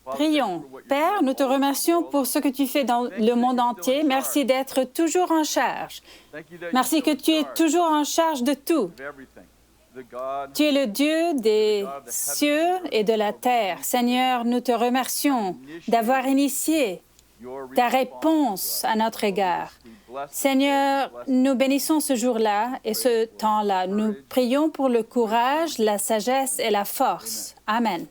Prions. Père, nous te remercions pour ce que tu fais dans le monde entier. Merci d'être toujours en charge. Merci que tu es toujours en charge de tout. Tu es le Dieu des cieux et de la terre. Seigneur, nous te remercions d'avoir initié ta réponse à notre égard. Seigneur, nous bénissons ce jour-là et ce temps-là. Nous prions pour le courage, la sagesse et la force. Amen.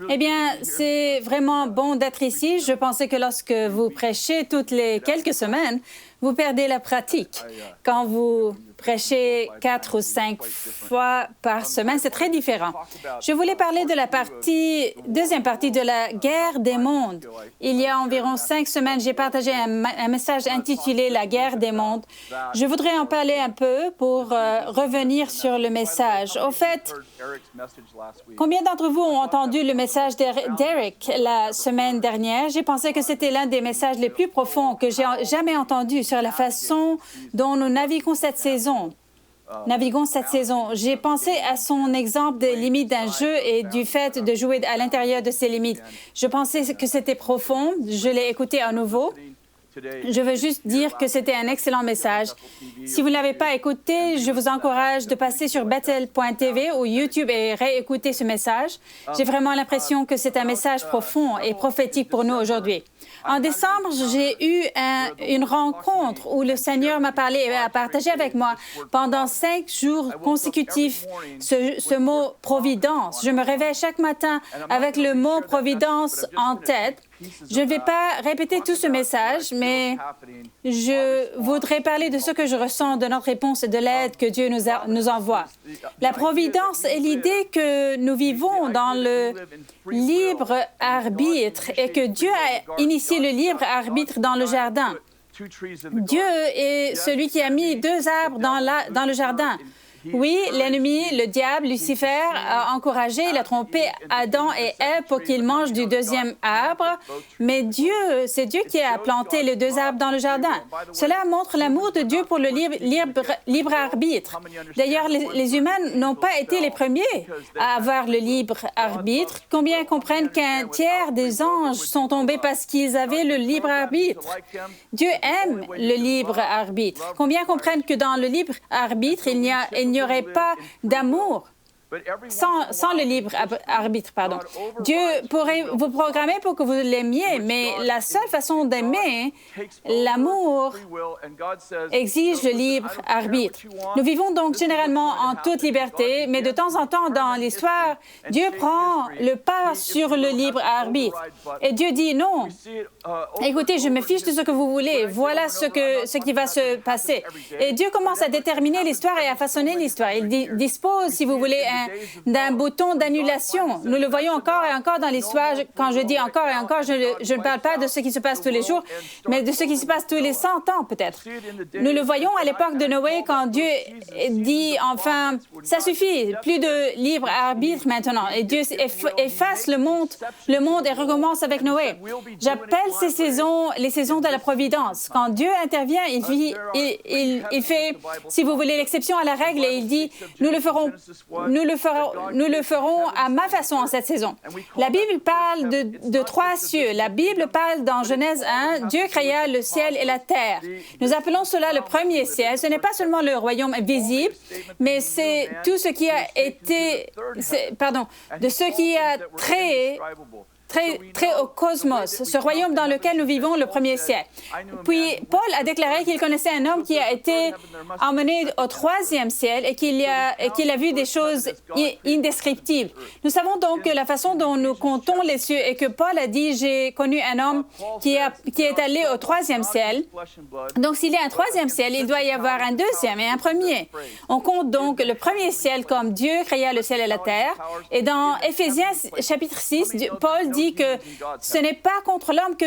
Eh bien, c'est vraiment bon d'être ici. Je pensais que lorsque vous prêchez toutes les quelques semaines, vous perdez la pratique. Quand vous prêchez 4 ou 5 fois par semaine, c'est très différent. Je voulais parler de la deuxième partie de la guerre des mondes. Il y a environ 5 semaines, j'ai partagé un message intitulé « La guerre des mondes ». Je voudrais en parler un peu pour revenir sur le message. Au fait, combien d'entre vous ont entendu le message d'Eric la semaine dernière? J'ai pensé que c'était l'un des messages les plus profonds que j'ai jamais entendus sur la façon dont nous naviguons cette saison. J'ai pensé à son exemple des limites d'un jeu et du fait de jouer à l'intérieur de ses limites. Je pensais que c'était profond. Je l'ai écouté à nouveau. Je veux juste dire que c'était un excellent message. Si vous ne l'avez pas écouté, je vous encourage de passer sur Bethel.tv ou YouTube et réécouter ce message. J'ai vraiment l'impression que c'est un message profond et prophétique pour nous aujourd'hui. En décembre, j'ai eu une rencontre où le Seigneur m'a parlé et a partagé avec moi pendant 5 jours consécutifs ce mot « providence ». Je me réveille chaque matin avec le mot « providence » en tête. Je ne vais pas répéter tout ce message, mais je voudrais parler de ce que je ressens de notre réponse et de l'aide que Dieu nous envoie. La providence est l'idée que nous vivons dans le libre arbitre et que Dieu a initié le libre arbitre dans le jardin. Dieu est celui qui a mis 2 arbres dans le jardin. Oui, l'ennemi, le diable, Lucifer, a encouragé, il a trompé Adam et Ève pour qu'ils mangent du 2e arbre, mais c'est Dieu qui a planté les 2 arbres dans le jardin. Cela montre l'amour de Dieu pour le libre arbitre. D'ailleurs, les humains n'ont pas été les premiers à avoir le libre arbitre. Combien comprennent qu'un tiers des anges sont tombés parce qu'ils avaient le libre arbitre? Dieu aime le libre arbitre. Combien comprennent que dans le libre arbitre, il n'y aurait pas d'amour sans le libre arbitre, pardon. Dieu pourrait vous programmer pour que vous l'aimiez, mais la seule façon d'aimer, l'amour, exige le libre arbitre. Nous vivons donc généralement en toute liberté, mais de temps en temps dans l'histoire, Dieu prend le pas sur le libre arbitre. Et Dieu dit non. Écoutez, je me fiche de ce que vous voulez. Voilà ce qui va se passer. Et Dieu commence à déterminer l'histoire et à façonner l'histoire. Il dispose, si vous voulez, d'un bouton d'annulation. Nous le voyons encore et encore dans l'histoire. Quand je dis encore et encore, je ne parle pas de ce qui se passe tous les jours, mais de ce qui se passe tous les 100 ans, peut-être. Nous le voyons à l'époque de Noé, quand Dieu dit, enfin, ça suffit, plus de libre arbitre maintenant. Et Dieu efface le monde et recommence avec Noé. J'appelle ces saisons les saisons de la providence. Quand Dieu intervient, il fait, si vous voulez, l'exception à la règle et il dit, nous le ferons à ma façon en cette saison. La Bible parle de 3 cieux. La Bible parle dans Genèse 1, Dieu créa le ciel et la terre. Nous appelons cela le premier ciel. Ce n'est pas seulement le royaume visible, mais c'est tout ce qui a été, de ce qui a très au cosmos, ce royaume dans lequel nous vivons le premier siècle. Puis, Paul a déclaré qu'il connaissait un homme qui a été emmené au 3e ciel et qu'il a vu des choses indescriptibles. Nous savons donc que la façon dont nous comptons les cieux et que Paul a dit « J'ai connu un homme qui est allé au 3e ciel ». Donc, s'il y a un 3e ciel, il doit y avoir un 2e et un 1er. On compte donc le 1er ciel comme Dieu créa le ciel et la terre. Et dans Éphésiens chapitre 6, Paul dit que ce n'est pas contre l'homme que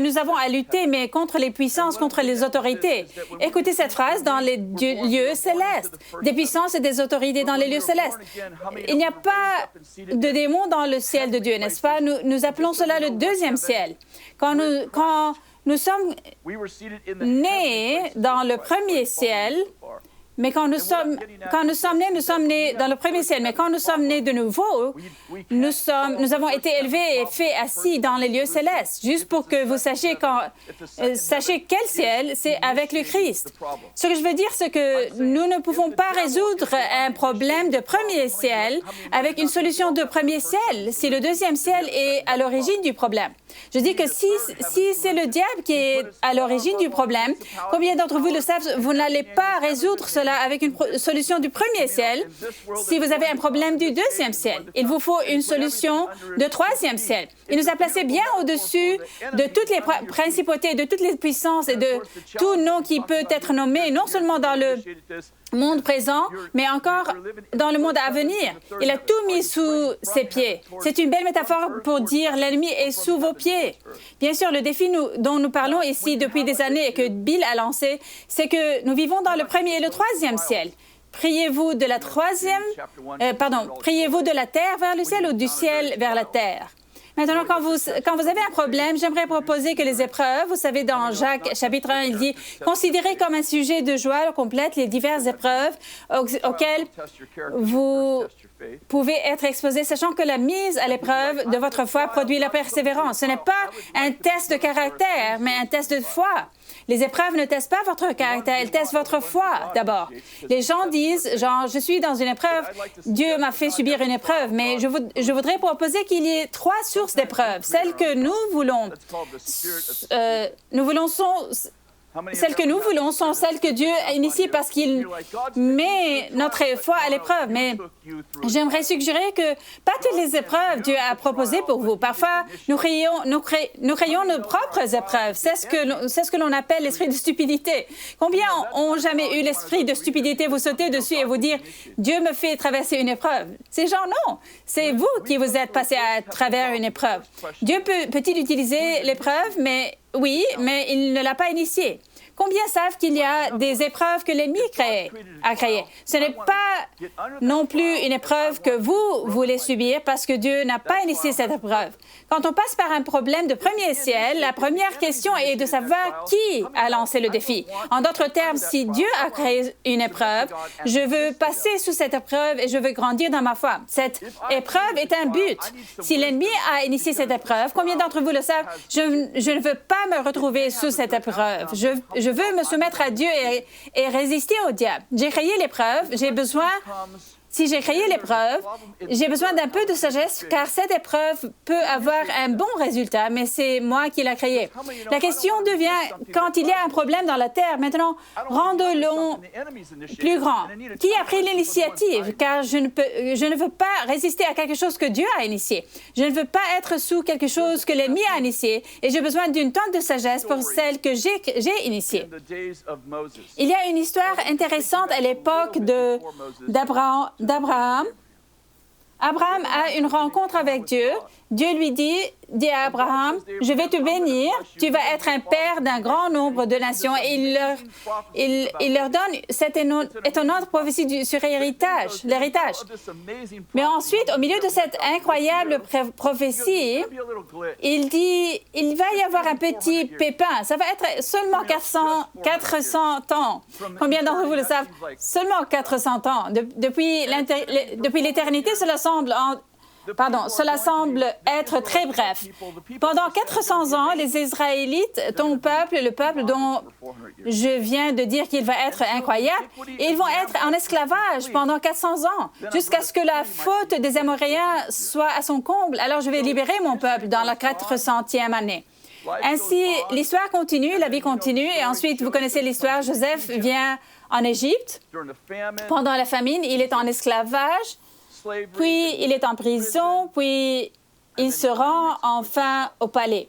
nous avons à lutter, mais contre les puissances, contre les autorités. Écoutez cette phrase, dans les lieux célestes. Des puissances et des autorités dans les lieux célestes. Il n'y a pas de démons dans le ciel de Dieu, n'est-ce pas? Nous appelons cela le 2e ciel. Quand nous sommes nés dans le 1er ciel, Mais quand nous sommes nés dans le premier ciel. Mais quand nous sommes nés de nouveau, nous avons été élevés et faits assis dans les lieux célestes. Juste pour que vous sachiez quel ciel, c'est avec le Christ. Ce que je veux dire, c'est que nous ne pouvons pas résoudre un problème de premier ciel avec une solution de premier ciel si le deuxième ciel est à l'origine du problème. Je dis que si c'est le diable qui est à l'origine du problème, combien d'entre vous le savent, vous n'allez pas résoudre cela avec une solution du premier ciel si vous avez un problème du deuxième ciel. Il vous faut une solution de troisième ciel. Il nous a placés bien au-dessus de toutes les principautés, de toutes les puissances et de tout nom qui peut être nommé, non seulement dans le monde présent, mais encore dans le monde à venir. Il a tout mis sous ses pieds. C'est une belle métaphore pour dire l'ennemi est sous vos pieds. Bien sûr, le défi dont nous parlons ici depuis des années et que Bill a lancé, c'est que nous vivons dans le premier et le troisième ciel. Priez-vous de la terre vers le ciel ou du ciel vers la terre? Maintenant, quand vous avez un problème, j'aimerais proposer que les épreuves, vous savez, dans Jacques chapitre 1, il dit « Considérez comme un sujet de joie complète les diverses épreuves auxquelles vous pouvez être exposés, sachant que la mise à l'épreuve de votre foi produit la persévérance. » Ce n'est pas un test de caractère, mais un test de foi. Les épreuves ne testent pas votre caractère, elles testent votre foi d'abord. Les gens disent, genre, je suis dans une épreuve, Dieu m'a fait subir une épreuve, mais je voudrais proposer qu'il y ait 3 sources d'épreuves. Celles que nous voulons sont celles que Dieu a initiées parce qu'il met notre foi à l'épreuve. Mais j'aimerais suggérer que pas toutes les épreuves Dieu a proposées pour vous. Parfois, nous créons nos propres épreuves. C'est ce que l'on appelle l'esprit de stupidité. Combien ont jamais eu l'esprit de stupidité, vous sautez dessus et vous dire « Dieu me fait traverser une épreuve ». Ces gens, non. C'est vous qui vous êtes passé à travers une épreuve. Dieu peut-il utiliser l'épreuve? Mais oui, mais il ne l'a pas initiée. Combien savent qu'il y a des épreuves que l'ennemi a créées? Ce n'est pas non plus une épreuve que vous voulez subir parce que Dieu n'a pas initié cette épreuve. Quand on passe par un problème de premier ciel, la première question est de savoir qui a lancé le défi. En d'autres termes, si Dieu a créé une épreuve, je veux passer sous cette épreuve et je veux grandir dans ma foi. Cette épreuve est un but. Si l'ennemi a initié cette épreuve, combien d'entre vous le savent? Je ne veux pas me retrouver sous cette épreuve. Je veux me soumettre à Dieu et résister au diable. J'ai créé l'épreuve, si j'ai créé l'épreuve, j'ai besoin d'un peu de sagesse car cette épreuve peut avoir un bon résultat, mais c'est moi qui l'ai créée. La question devient, quand il y a un problème dans la terre, maintenant, rendons-le plus grand. Qui a pris l'initiative? Car je ne veux pas résister à quelque chose que Dieu a initié. Je ne veux pas être sous quelque chose que l'ennemi a initié et j'ai besoin d'une tonne de sagesse pour celle que j'ai initiée. Il y a une histoire intéressante à l'époque d'Abraham. Abraham a une rencontre avec Dieu. Dieu lui dit à Abraham, « Je vais te bénir, tu vas être un père d'un grand nombre de nations. » Et il leur donne cette étonnante prophétie sur l'héritage. Mais ensuite, au milieu de cette incroyable prophétie, il dit, il va y avoir un petit pépin. Ça va être seulement 400 ans. Combien d'entre vous le savent? Seulement 400 ans. Depuis l'éternité, cela semble être très bref. Pendant 400 ans, les Israélites, ton peuple, le peuple dont je viens de dire qu'il va être incroyable, ils vont être en esclavage pendant 400 ans, jusqu'à ce que la faute des Amoréens soit à son comble. Alors je vais libérer mon peuple dans la 400e année. Ainsi, l'histoire continue, la vie continue, et ensuite, vous connaissez l'histoire, Joseph vient en Égypte. Pendant la famine, il est en esclavage. Puis il est en prison, puis il se rend enfin au palais.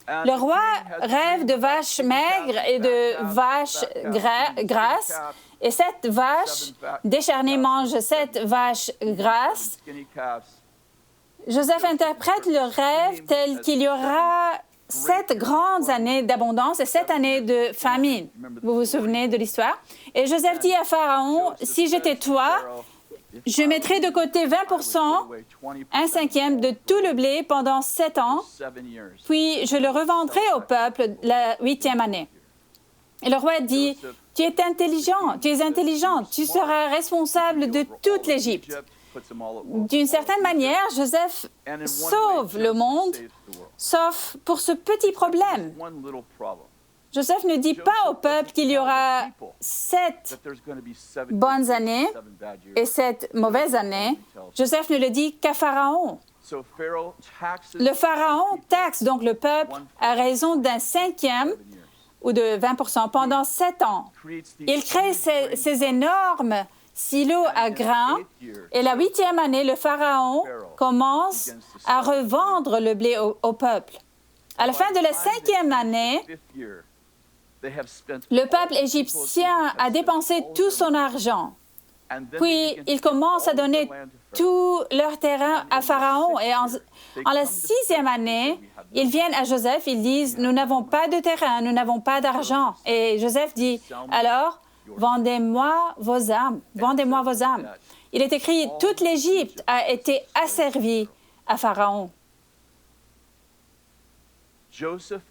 Le roi rêve de vaches maigres et de vaches grasses, et cette vache décharnée mange cette vache grasse. Joseph interprète le rêve tel qu'il y aura 7 grandes années d'abondance et 7 années de famine. Vous vous souvenez de l'histoire? Et Joseph dit à Pharaon, « Si j'étais toi, je mettrai de côté 20%, 1/5 de tout le blé pendant 7 ans, puis je le revendrai au peuple la 8e année. » Et le roi dit, tu es intelligent, tu seras responsable de toute l'Égypte. D'une certaine manière, Joseph sauve le monde, sauf pour ce petit problème. Joseph ne dit pas au peuple qu'il y aura 7 bonnes années et 7 mauvaises années. Joseph ne le dit qu'à Pharaon. Le Pharaon taxe donc le peuple à raison d'un 5e ou de 20% pendant 7 ans. Il crée ces énormes silos à grains et la 8e année, le Pharaon commence à revendre le blé au peuple. À la fin de la 5e année, le peuple égyptien a dépensé tout son argent. Puis, ils commencent à donner tout leur terrain à Pharaon. Et en la 6e année, ils viennent à Joseph, ils disent, « Nous n'avons pas de terrain, nous n'avons pas d'argent. » Et Joseph dit, « Alors, vendez-moi vos âmes, vendez-moi vos âmes. » Il est écrit, « Toute l'Égypte a été asservie à Pharaon. »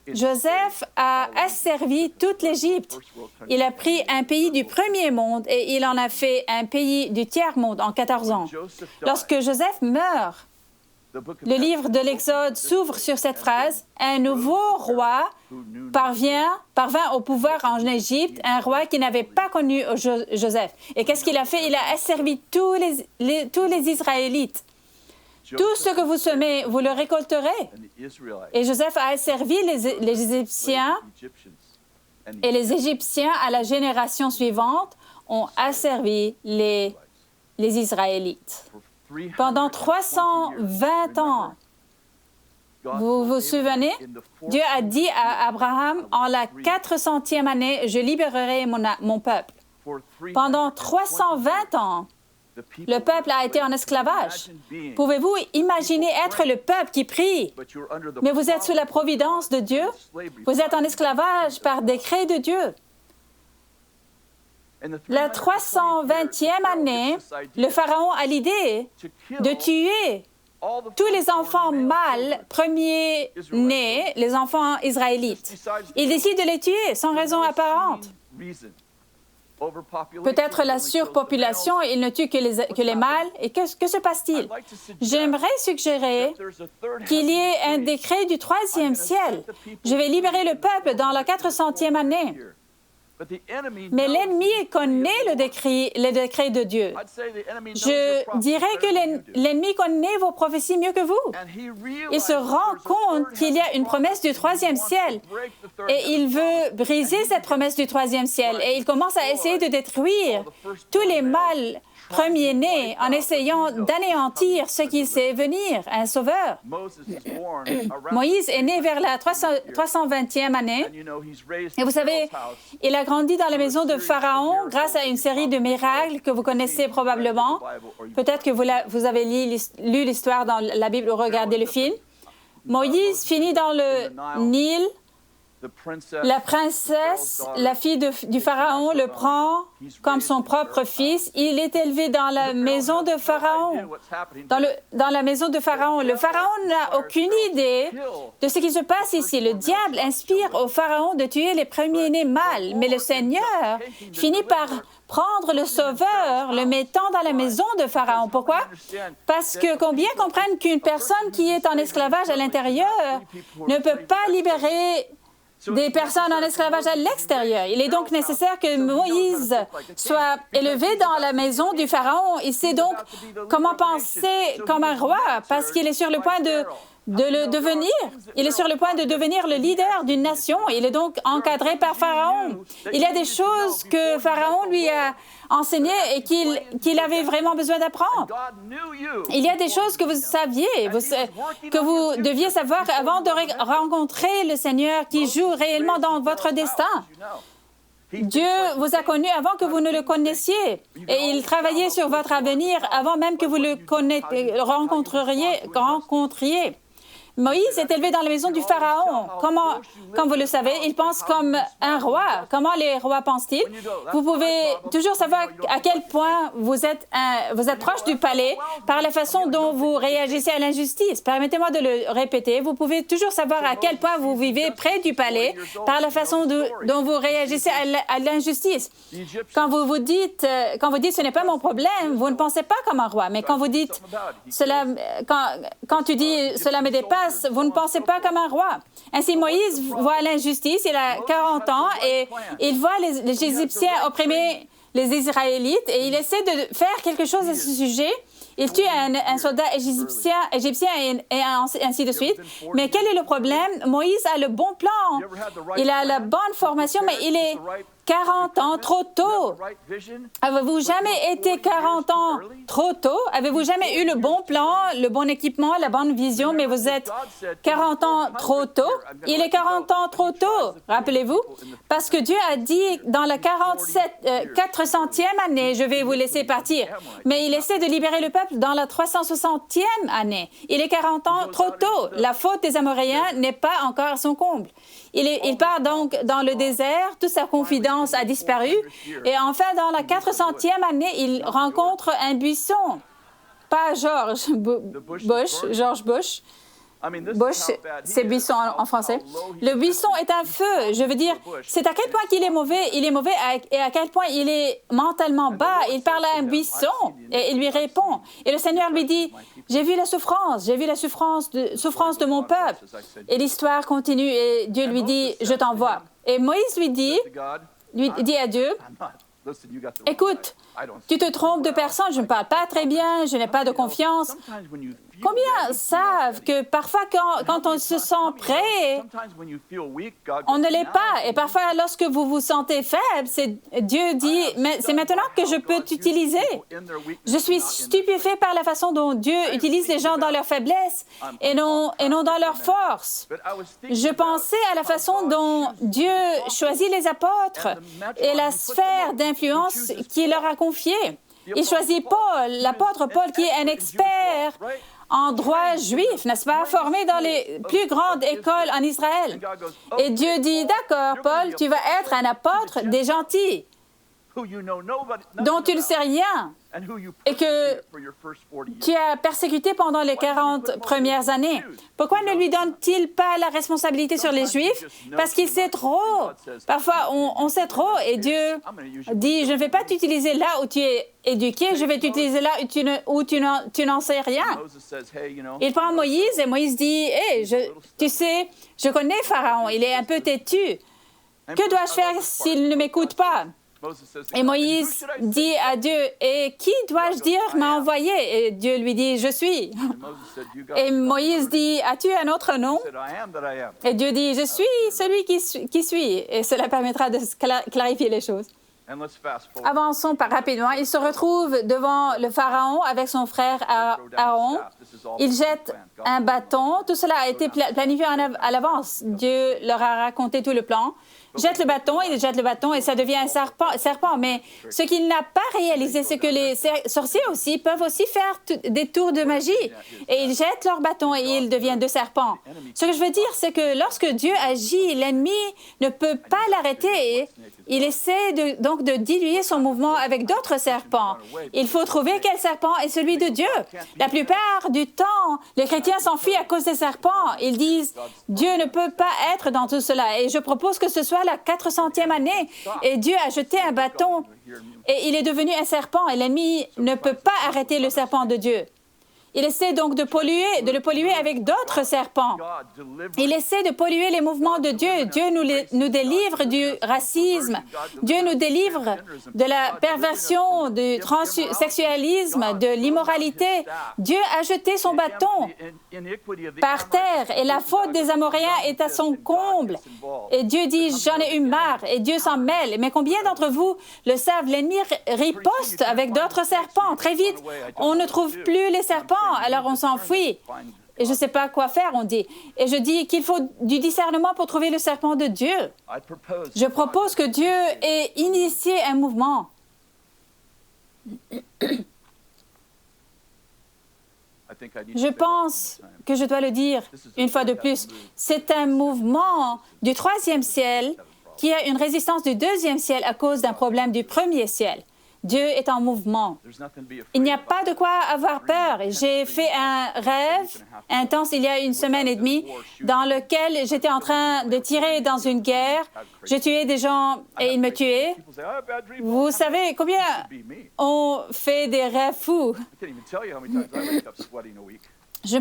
Joseph a asservi toute l'Égypte. Il a pris un pays du premier monde et il en a fait un pays du tiers-monde en 14 ans. Lorsque Joseph meurt, le livre de l'Exode s'ouvre sur cette phrase, « Un nouveau roi parvint au pouvoir en Égypte, un roi qui n'avait pas connu Joseph. » Et qu'est-ce qu'il a fait? Il a asservi tous les Israélites. Tout ce que vous semez, vous le récolterez. Et Joseph a asservi les Égyptiens, et les Égyptiens, à la génération suivante, ont asservi les Israélites. Pendant 320 ans, vous vous souvenez, Dieu a dit à Abraham, « En la 400e année, je libérerai mon peuple. » Pendant 320 ans, le peuple a été en esclavage. Pouvez-vous imaginer être le peuple qui prie, mais vous êtes sous la providence de Dieu? Vous êtes en esclavage par décret de Dieu. La 320e année, le Pharaon a l'idée de tuer tous les enfants mâles premiers-nés, les enfants israélites. Il décide de les tuer sans raison apparente. Peut-être la surpopulation, il ne tue que les mâles. Et que se passe-t-il? J'aimerais suggérer qu'il y ait un décret du 3e ciel. Je vais libérer le peuple dans la 400e année. Mais l'ennemi connaît le décret de Dieu. Je dirais que l'ennemi connaît vos prophéties mieux que vous. Il se rend compte qu'il y a une promesse du 3e ciel et il veut briser cette promesse du 3e ciel et il commence à essayer de détruire tous les mâles premiers-nés en essayant d'anéantir ce qu'il sait venir, un sauveur. Moïse est né vers la 320e année. Et vous savez, il a grandi dans la maison de Pharaon grâce à une série de miracles que vous connaissez probablement. Peut-être que vous avez lu l'histoire dans la Bible ou regardé le film. Moïse finit dans le Nil. La princesse, la fille du Pharaon, le prend comme son propre fils. Il est élevé dans la maison de Pharaon. Dans la maison de Pharaon. Le Pharaon n'a aucune idée de ce qui se passe ici. Le diable inspire au Pharaon de tuer les premiers-nés mâles. Mais le Seigneur finit par prendre le Sauveur, le mettant dans la maison de Pharaon. Pourquoi? Parce que combien comprennent qu'une personne qui est en esclavage à l'intérieur ne peut pas libérer des personnes en esclavage à l'extérieur. Il est donc nécessaire que Moïse soit élevé dans la maison du Pharaon. Il sait donc comment penser comme un roi, parce qu'il est sur le point de le devenir. Il est sur le point de devenir le leader d'une nation. Il est donc encadré par Pharaon. Il y a des choses que Pharaon lui a enseignées et qu'il avait vraiment besoin d'apprendre. Il y a des choses que vous saviez, que vous deviez savoir avant de rencontrer le Seigneur qui joue réellement dans votre destin. Dieu vous a connu avant que vous ne le connaissiez et il travaillait sur votre avenir avant même que vous le rencontriez. Moïse est élevé dans la maison du Pharaon. Comme vous le savez, il pense comme un roi. Comment les rois pensent-ils? Vous pouvez toujours savoir à quel point vous êtes proche du palais par la façon dont vous réagissez à l'injustice. Permettez-moi de le répéter. Vous pouvez toujours savoir à quel point vous vivez près du palais par la façon dont vous réagissez à l'injustice. Quand vous dites ce n'est pas mon problème, vous ne pensez pas comme un roi. Mais quand vous dites quand tu dis cela me dépasse, vous ne pensez pas comme un roi. Ainsi, Moïse voit l'injustice, il a 40 ans et il voit les Égyptiens opprimer les Israélites et il essaie de faire quelque chose à ce sujet. Il tue un soldat égyptien et ainsi de suite. Mais quel est le problème? Moïse a le bon plan. Il a la bonne formation, mais il est 40 ans trop tôt. Avez-vous jamais été 40 ans trop tôt? Avez-vous jamais eu le bon plan, le bon équipement, la bonne vision, mais vous êtes 40 ans trop tôt? Il est 40 ans trop tôt, rappelez-vous, parce que Dieu a dit dans la 400e année, je vais vous laisser partir. Mais il essaie de libérer le peuple dans la 360e année. Il est 40 ans trop tôt. La faute des Amoréens n'est pas encore à son comble. Il part donc dans le désert, toute sa confidence a disparu. Et enfin, dans la 400e année, il rencontre un buisson. Pas George Bush. Bush, c'est buisson en français. Le buisson est un feu. Je veux dire, c'est à quel point qu'il est mauvais. Il est mauvais et à quel point il est mentalement bas. Il parle à un buisson et il lui répond. Et le Seigneur lui dit, j'ai vu la souffrance de mon peuple. Et l'histoire continue et Dieu lui dit, je t'envoie. Et Moïse lui dit à Dieu, écoute, tu te trompes de personne, je ne parle pas très bien, je n'ai pas de confiance. Combien savent que parfois, quand on se sent prêt, on ne l'est pas. Et parfois, lorsque vous vous sentez faible, Dieu dit, mais c'est maintenant que je peux t'utiliser. Je suis stupéfait par la façon dont Dieu utilise les gens dans leur faiblesse et non dans leur force. Je pensais à la façon dont Dieu choisit les apôtres et la sphère d'influence qu'il leur a confiée. Il choisit Paul, l'apôtre Paul, qui est un expert en droit juif, n'est-ce pas, formé dans les plus grandes écoles en Israël. Et Dieu dit, d'accord, Paul, tu vas être un apôtre des gentils, dont tu ne sais rien, et que tu as persécuté pendant les 40 premières années. Pourquoi ne lui donne-t-il pas la responsabilité sur les Juifs? Parce qu'il sait trop. Parfois, on sait trop et Dieu dit, je ne vais pas t'utiliser là où tu es éduqué, je vais t'utiliser là où tu n'en sais rien. Il prend Moïse et Moïse dit, tu sais, je connais Pharaon, il est un peu têtu. Que dois-je faire s'il ne m'écoute pas? Et Moïse dit à Dieu, et qui dois-je dire m'a envoyé? Et Dieu lui dit, je suis. Et Moïse dit, as-tu un autre nom? Et Dieu dit, je suis celui qui suis. Et cela permettra de clarifier les choses. Avançons rapidement. Il se retrouve devant le Pharaon avec son frère Aaron. Il jette un bâton. Tout cela a été planifié à l'avance. Dieu leur a raconté tout le plan. Il jette le bâton et ça devient un serpent. Mais ce qu'il n'a pas réalisé, c'est que les sorciers aussi peuvent aussi faire des tours de magie. Et ils jettent leur bâton et ils deviennent deux serpents. Ce que je veux dire, c'est que lorsque Dieu agit, l'ennemi ne peut pas l'arrêter. Il essaie donc de diluer son mouvement avec d'autres serpents. Il faut trouver quel serpent est celui de Dieu. La plupart du temps, les chrétiens s'enfuient à cause des serpents. Ils disent, Dieu ne peut pas être dans tout cela. Et je propose que ce soit la 400e année. Et Dieu a jeté un bâton et il est devenu un serpent. Et l'ennemi ne peut pas arrêter le serpent de Dieu. Il essaie donc de le polluer avec d'autres serpents. Il essaie de polluer les mouvements de Dieu. Dieu nous délivre du racisme. Dieu nous délivre de la perversion, du transsexualisme, de l'immoralité. Dieu a jeté son bâton par terre et la faute des Amoréens est à son comble. Et Dieu dit, j'en ai eu marre et Dieu s'en mêle. Mais combien d'entre vous le savent? L'ennemi riposte avec d'autres serpents. Très vite, on ne trouve plus les serpents. Alors on s'enfuit. Et je ne sais pas quoi faire, on dit. Et je dis qu'il faut du discernement pour trouver le serpent de Dieu. Je propose que Dieu ait initié un mouvement. Je pense que je dois le dire une fois de plus. C'est un mouvement du troisième ciel qui a une résistance du deuxième ciel à cause d'un problème du premier ciel. Dieu est en mouvement. Il n'y a pas de quoi avoir peur. J'ai fait un rêve intense il y a une semaine et demie dans lequel j'étais en train de tirer dans une guerre. Je tuais des gens et ils me tuaient. Vous savez combien on fait des rêves fous? Je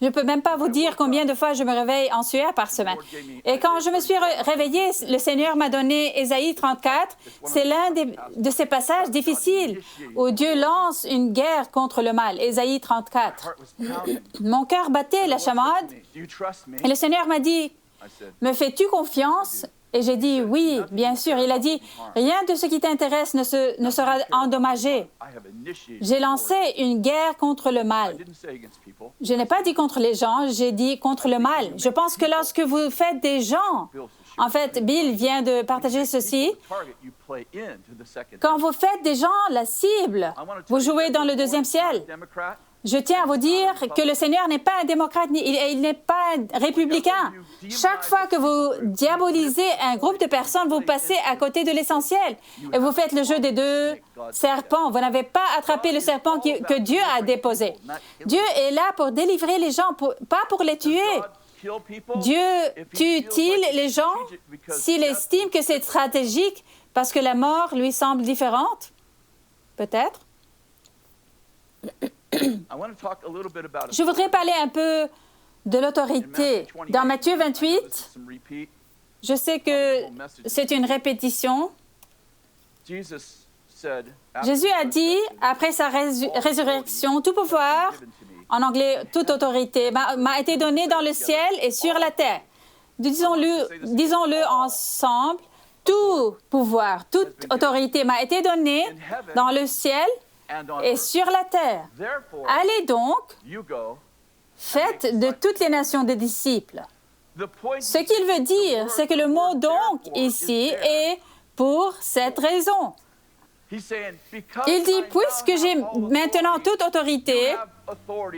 ne peux même pas vous dire combien de fois je me réveille en sueur par semaine. Et quand je me suis réveillée, le Seigneur m'a donné Ésaïe 34. C'est l'un de ces passages difficiles où Dieu lance une guerre contre le mal. Ésaïe 34. Mon cœur battait la chamade et le Seigneur m'a dit, « Me fais-tu confiance? » Et j'ai dit, « Oui, bien sûr. » Il a dit, « Rien de ce qui t'intéresse ne sera endommagé. » J'ai lancé une guerre contre le mal. Je n'ai pas dit contre les gens, j'ai dit contre le mal. Je pense que lorsque vous faites des gens, en fait, Bill vient de partager ceci, quand vous faites des gens la cible, vous jouez dans le deuxième ciel. Je tiens à vous dire que le Seigneur n'est pas un démocrate, il n'est pas un républicain. Chaque fois que vous diabolisez un groupe de personnes, vous passez à côté de l'essentiel. Et vous faites le jeu des deux serpents. Vous n'avez pas attrapé le serpent que Dieu a déposé. Dieu est là pour délivrer les gens, pas pour les tuer. Dieu tue-t-il les gens s'il estime que c'est stratégique parce que la mort lui semble différente? Peut-être. Je voudrais parler un peu de l'autorité. Dans Matthieu 28, je sais que c'est une répétition. Jésus a dit, après sa résurrection, « Tout pouvoir », en anglais, « toute autorité », m'a été donné dans le ciel et sur la terre. Disons-le ensemble, tout pouvoir, toute autorité m'a été donnée dans le ciel et sur la terre. Allez donc, faites de toutes les nations des disciples. Ce qu'il veut dire, c'est que le mot « donc » ici est pour cette raison. Il dit, puisque j'ai maintenant toute autorité,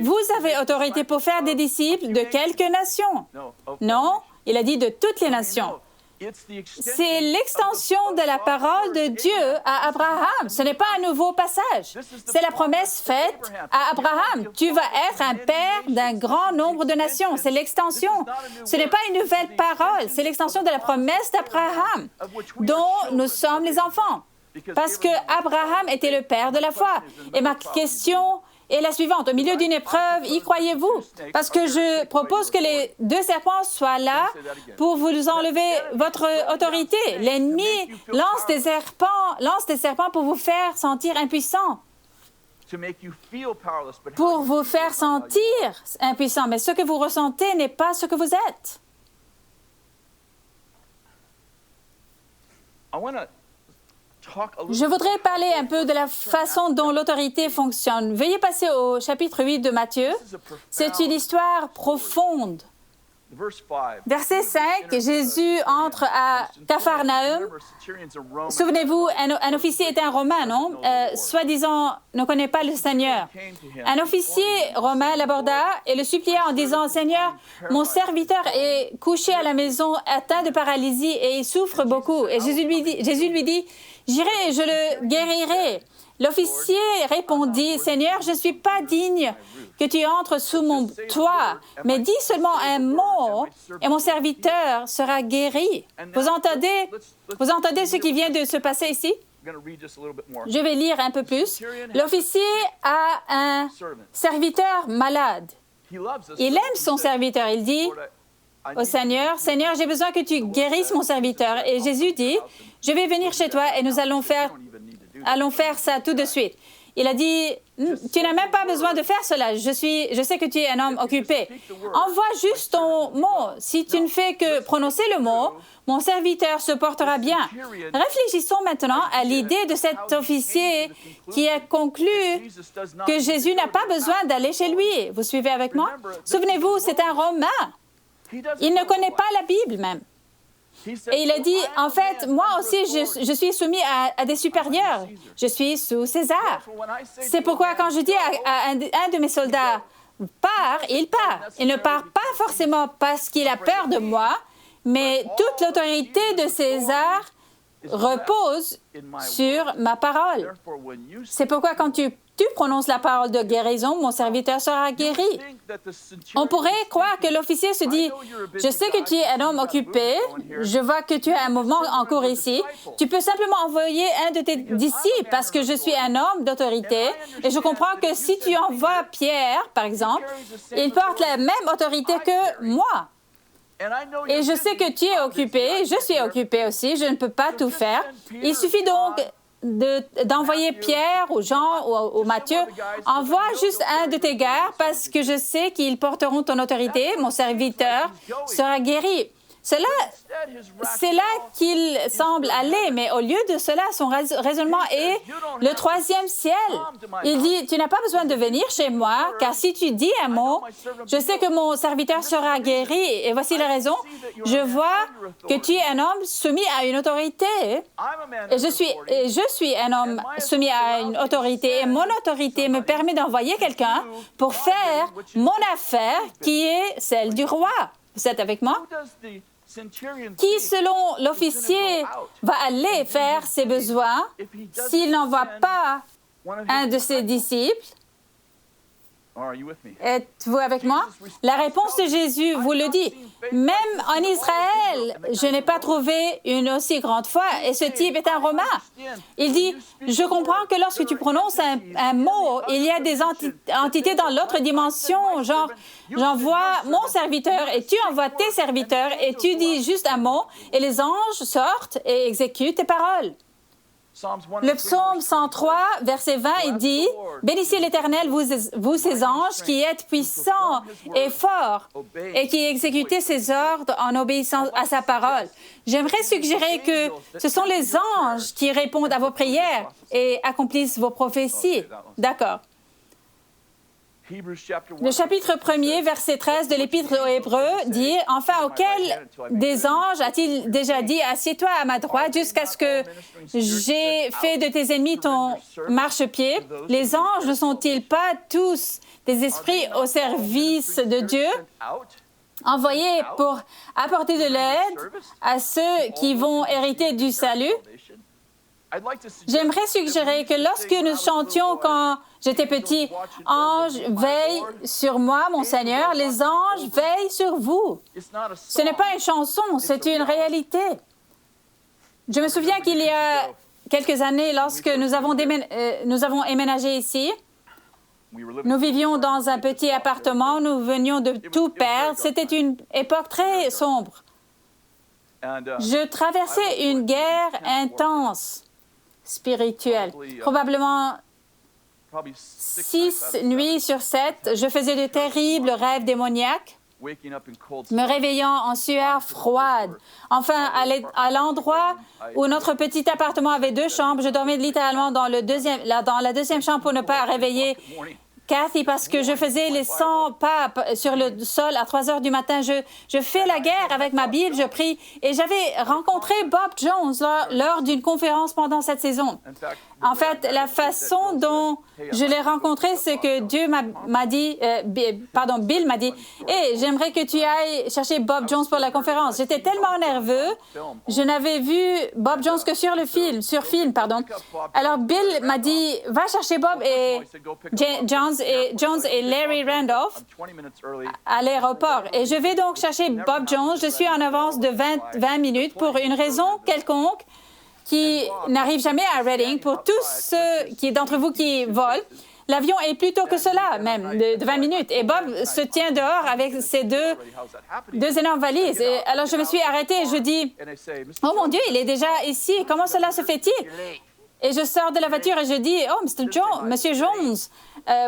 vous avez autorité pour faire des disciples de quelques nations. Non, il a dit de toutes les nations. C'est l'extension de la parole de Dieu à Abraham. Ce n'est pas un nouveau passage. C'est la promesse faite à Abraham. Tu vas être un père d'un grand nombre de nations. C'est l'extension. Ce n'est pas une nouvelle parole. C'est l'extension de la promesse d'Abraham, dont nous sommes les enfants. Parce que Abraham était le père de la foi. Et ma question est la suivante. Au milieu d'une épreuve, y croyez-vous? Parce que je propose que les deux serpents soient là pour vous enlever votre autorité. L'ennemi lance des serpents pour vous faire sentir impuissant. Pour vous faire sentir impuissant. Mais ce que vous ressentez n'est pas ce que vous êtes. Je voudrais parler un peu de la façon dont l'autorité fonctionne. Veuillez passer au chapitre 8 de Matthieu. C'est une histoire profonde. Verset 5, Jésus entre à Capharnaüm. Souvenez-vous, un officier était un Romain, non? Soi-disant, ne connaît pas le Seigneur. Un officier romain l'aborda et le supplia en disant, « Seigneur, mon serviteur est couché à la maison, atteint de paralysie et il souffre beaucoup. » Et Jésus lui dit, « J'irai et je le guérirai. » L'officier répondit, « Seigneur, je ne suis pas digne que tu entres sous mon toit, mais dis seulement un mot et mon serviteur sera guéri. » Vous entendez ce qui vient de se passer ici? Je vais lire un peu plus. L'officier a un serviteur malade. Il aime son serviteur. Il dit au Seigneur, « Seigneur, j'ai besoin que tu guérisses mon serviteur. » Et Jésus dit, « Je vais venir chez toi et nous allons faire ça tout de suite. » Il a dit, « Tu n'as même pas besoin de faire cela. Je sais que tu es un homme occupé. Envoie juste ton mot. Si tu ne fais que prononcer le mot, mon serviteur se portera bien. » Réfléchissons maintenant à l'idée de cet officier qui a conclu que Jésus n'a pas besoin d'aller chez lui. Vous suivez avec moi? Souvenez-vous, c'est un Romain. Il ne connaît pas la Bible même. Et il a dit, en fait, moi aussi, je suis soumis à des supérieurs. Je suis sous César. C'est pourquoi quand je dis à un de mes soldats, part, il part. Il ne part pas forcément parce qu'il a peur de moi, mais toute l'autorité de César repose sur ma parole. C'est pourquoi quand tu prononces la parole de guérison, mon serviteur sera guéri. On pourrait croire que l'officier se dit, je sais que tu es un homme occupé, je vois que tu as un mouvement en cours ici, tu peux simplement envoyer un de tes disciples parce que je suis un homme d'autorité et je comprends que si tu envoies Pierre, par exemple, il porte la même autorité que moi. Et je sais que tu es occupé, je suis occupé aussi, je ne peux pas tout faire. Il suffit donc d'envoyer Pierre ou Jean ou Matthieu, envoie juste un de tes gars parce que je sais qu'ils porteront ton autorité, mon serviteur sera guéri. C'est là qu'il semble aller, mais au lieu de cela, son raisonnement est le troisième ciel. Il dit, tu n'as pas besoin de venir chez moi, car si tu dis un mot, je sais que mon serviteur sera guéri. Et voici la raison. Je vois que tu es un homme soumis à une autorité. Et je suis un homme soumis à une autorité. Et mon autorité me permet d'envoyer quelqu'un pour faire mon affaire qui est celle du roi. Vous êtes avec moi? Qui, selon l'officier, va aller faire ses besoins s'il n'envoie pas un de ses disciples? Êtes-vous avec moi? La réponse de Jésus vous le dit. Même en Israël, je n'ai pas trouvé une aussi grande foi. Et ce type est un Romain. Il dit, je comprends que lorsque tu prononces un mot, il y a des entités dans l'autre dimension, genre, j'envoie mon serviteur et tu envoies tes serviteurs et tu dis juste un mot et les anges sortent et exécutent tes paroles. Le psaume 103, verset 20, il dit, « Bénissez l'Éternel, vous ses anges, qui êtes puissants et forts, et qui exécutez ses ordres en obéissant à sa parole. » J'aimerais suggérer que ce sont les anges qui répondent à vos prières et accomplissent vos prophéties. D'accord. Le chapitre 1er, verset 13 de l'Épître aux Hébreux dit, « Enfin, auquel des anges a-t-il déjà dit, « Assieds-toi à ma droite jusqu'à ce que j'ai fait de tes ennemis ton marchepied » Les anges ne sont-ils pas tous des esprits au service de Dieu, envoyés pour apporter de l'aide à ceux qui vont hériter du salut? J'aimerais suggérer que lorsque nous chantions quand j'étais petit, « Ange, veille sur moi, mon Seigneur », les anges veillent sur vous. Ce n'est pas une chanson, c'est une réalité. Je me souviens qu'il y a quelques années, lorsque nous avons emménagé ici, nous vivions dans un petit appartement, nous venions de tout perdre. C'était une époque très sombre. Je traversais une guerre intense spirituelle. Probablement 6 nuits sur 7, je faisais de terribles rêves démoniaques, me réveillant en sueur froide. Enfin, à l'endroit où notre petit appartement avait 2 chambres, je dormais littéralement dans la deuxième chambre pour ne pas réveiller Kathy, parce que je faisais les 100 pas sur le sol à 3 heures du matin. Je fais la guerre avec ma Bible, je prie. Et j'avais rencontré Bob Jones lors d'une conférence pendant cette saison. En fait, la façon dont je l'ai rencontré, c'est que Bill m'a dit, « Hey, j'aimerais que tu ailles chercher Bob Jones pour la conférence. » J'étais tellement nerveux, je n'avais vu Bob Jones que sur film. Alors Bill m'a dit, « Va chercher Bob et Jones et Larry Randolph à l'aéroport. » Et je vais donc chercher Bob Jones. Je suis en avance de 20 minutes pour une raison quelconque qui n'arrive jamais à Reading. Pour tous ceux d'entre vous qui volent, l'avion est plus tôt que cela, même, de 20 minutes. Et Bob se tient dehors avec ses deux énormes valises. Et alors, je me suis arrêtée et je dis, « Oh mon Dieu, il est déjà ici. Comment cela se fait-il? » Et je sors de la voiture et je dis, « Oh, Monsieur Jones,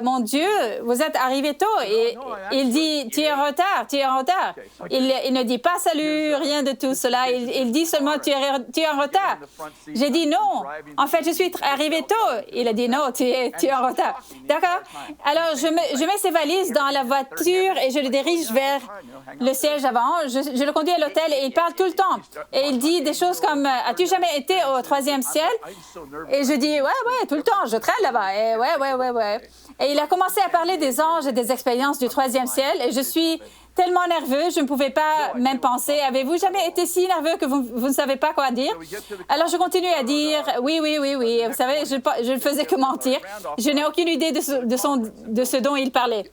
mon Dieu, vous êtes arrivé tôt. » Et il dit, « Tu es en retard, tu es en retard. » Il ne dit pas « Salut », rien de tout cela. Il dit seulement « Tu es en retard. » J'ai dit « Non, en fait, je suis arrivé tôt. » Il a dit « Non, tu es en retard. » D'accord? Alors, je mets ses valises dans la voiture et je le dirige vers le siège avant. Je le conduis à l'hôtel et il parle tout le temps. Et il dit des choses comme « As-tu jamais été au 3e ciel? » Et je dis, ouais, tout le temps, je traîne là-bas. Et ouais. Et il a commencé à parler des anges et des expériences du 3e ciel. Et je suis tellement nerveux, je ne pouvais pas même penser. Avez-vous jamais été si nerveux que vous ne savez pas quoi dire? Alors, je continue à dire, oui. Vous savez, je ne faisais que mentir. Je n'ai aucune idée de ce dont il parlait.